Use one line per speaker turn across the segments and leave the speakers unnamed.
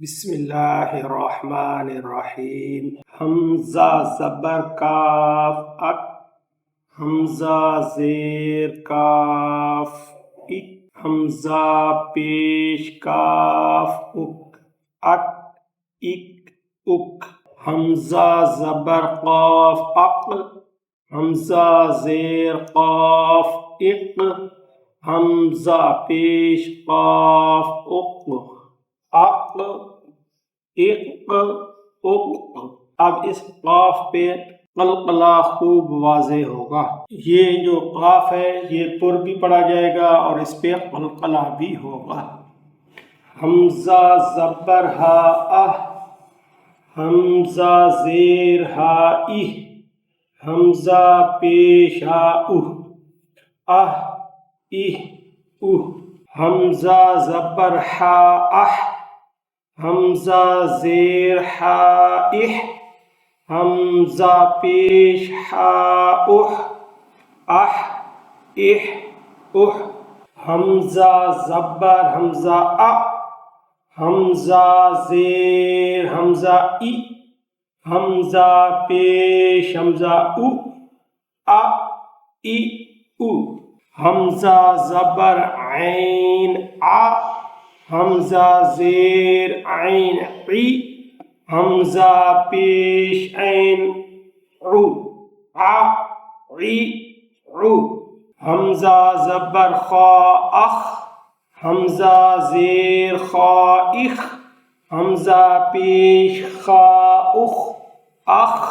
بسم اللہ الرحمن الرحیم۔ حمزہ زبر کاف اک، حمزہ زیر کاف اک، حمزہ پیش کاف اک، اک اک اک، حمزہ زبر قاف اق، حمزہ زیر قاف اق، حمزہ پیش قاف اق، اق اق اق۔ اب اس قاف پہ قلقلہ خوب واضح ہوگا۔ یہ جو قاف ہے یہ پر بھی پڑھا جائے گا اور اس پہ قلقلہ بھی ہوگا۔ حمزہ زبر ہا اہ، حمزہ زیر ہا اہ، حمزہ پیش ہا اہ، اہ اہ اہ، حمزہ زبر ہا اہ، حمزہ زیر ہا اہ، حمزہ پیش ہا اہ، اہ اہ اہ، حمزہ زبر حمزہ ا، حمزہ زیر حمزہ ای، حمزہ پیش حمزہ او، ا ای او، حمزہ زبر عین ع، حمزہ زیر عین عی، حمزہ پیش عین عو، ع عی عو، حمزہ زبر خا اخ، حمزہ زیر خا اخ، حمزہ پیش خا اخ، اخ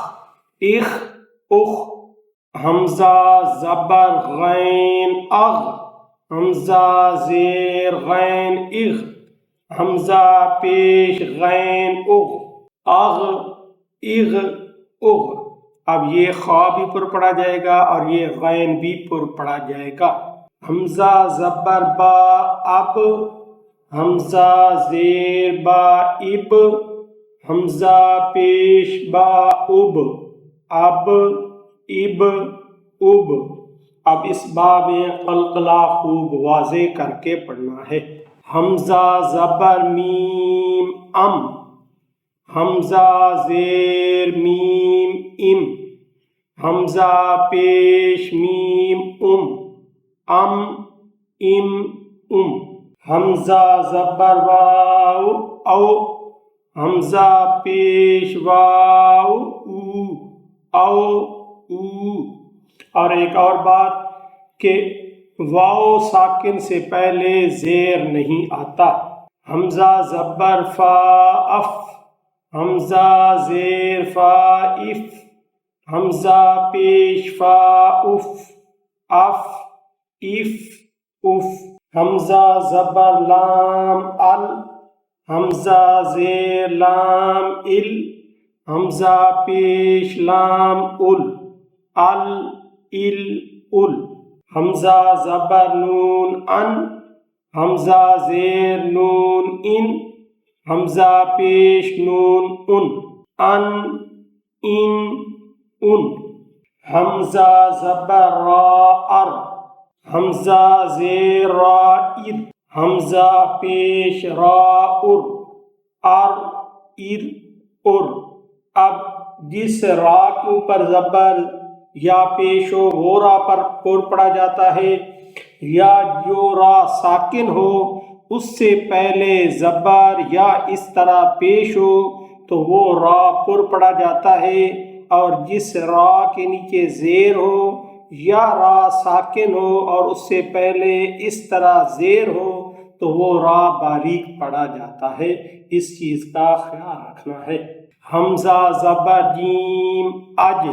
اخ اخ، حمزہ زبر غین اغ، حمزہ زیر غین اغ، حمزہ پیش غین اغ، اغ اغ اغ۔ اب یہ خا بھی پر پڑھا جائے گا اور یہ غین بھی پر پڑھا جائے گا۔ حمزہ زبر با اب، حمزہ زیر با اب، حمزہ پیش با اب، اب اب اب۔ اب اس با میں قلقلہ خوب واضح کر کے پڑھنا ہے۔ حمزہ زبر میم ام، حمزہ زیر میم ام، حمزہ پیش میم ام، ام ام ام، حمزہ زبر واو او، حمزہ پیش واو او، او او۔ اور ایک اور بات کہ واو ساکن سے پہلے زیر نہیں آتا۔ حمزہ زبر فا اف، حمزہ زیر فا اف، حمزہ پیش فا اف، اف اف اف، حمزہ زبر لام ال، حمزہ زیر لام ال، حمزہ پیش لام ال، ال ال ال، حمزہ زبر نون ان، حمزہ زیر نون ان، حمزہ پیش نون ان، ان ان ان، حمزہ زبر را ار، حمزہ زیر را ار، حمزہ پیش را ار، ار ار ار۔ اب جس را کے اوپر زبر یا پیش ہو وہ را پر پڑھا جاتا ہے، یا جو را ساکن ہو اس سے پہلے زبر یا اس طرح پیش ہو تو وہ را پر پڑھا جاتا ہے، اور جس را کے نیچے زیر ہو یا را ساکن ہو اور اس سے پہلے اس طرح زیر ہو تو وہ را باریک پڑھا جاتا ہے۔ اس چیز کا خیال رکھنا ہے۔ حمزہ زبر جیم اج،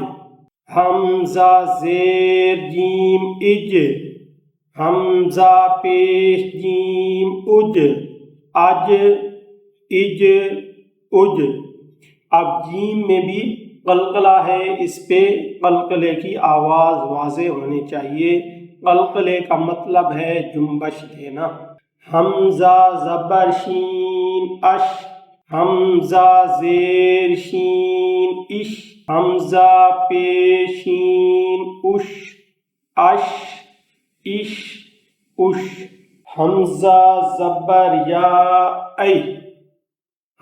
حمزہ زیر جیم اج، حمزہ پیش جیم اج، اج اج اج۔ اب جیم میں بھی قلقلہ ہے، اس پہ قلقلے کی آواز واضح ہونی چاہیے۔ قلقلے کا مطلب ہے جنبش دینا۔ حمزہ زبر شین اش، حمزہ زیر شین اش، حمزہ پیش شین اش، اش اش اش، حمزہ زبر یا ای،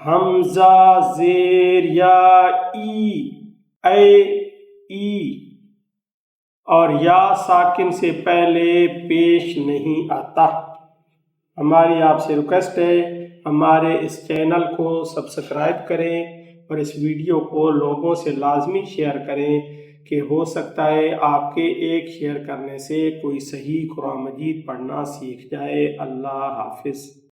حمزہ زیر یا اے ای، اور یا ساکن سے پہلے پیش نہیں آتا۔ ہماری آپ سے ریکویسٹ ہے ہمارے اس چینل کو سبسکرائب کریں اور اس ویڈیو کو لوگوں سے لازمی شیئر کریں کہ ہو سکتا ہے آپ کے ایک شیئر کرنے سے کوئی صحیح قرآن مجید پڑھنا سیکھ جائے۔ اللہ حافظ۔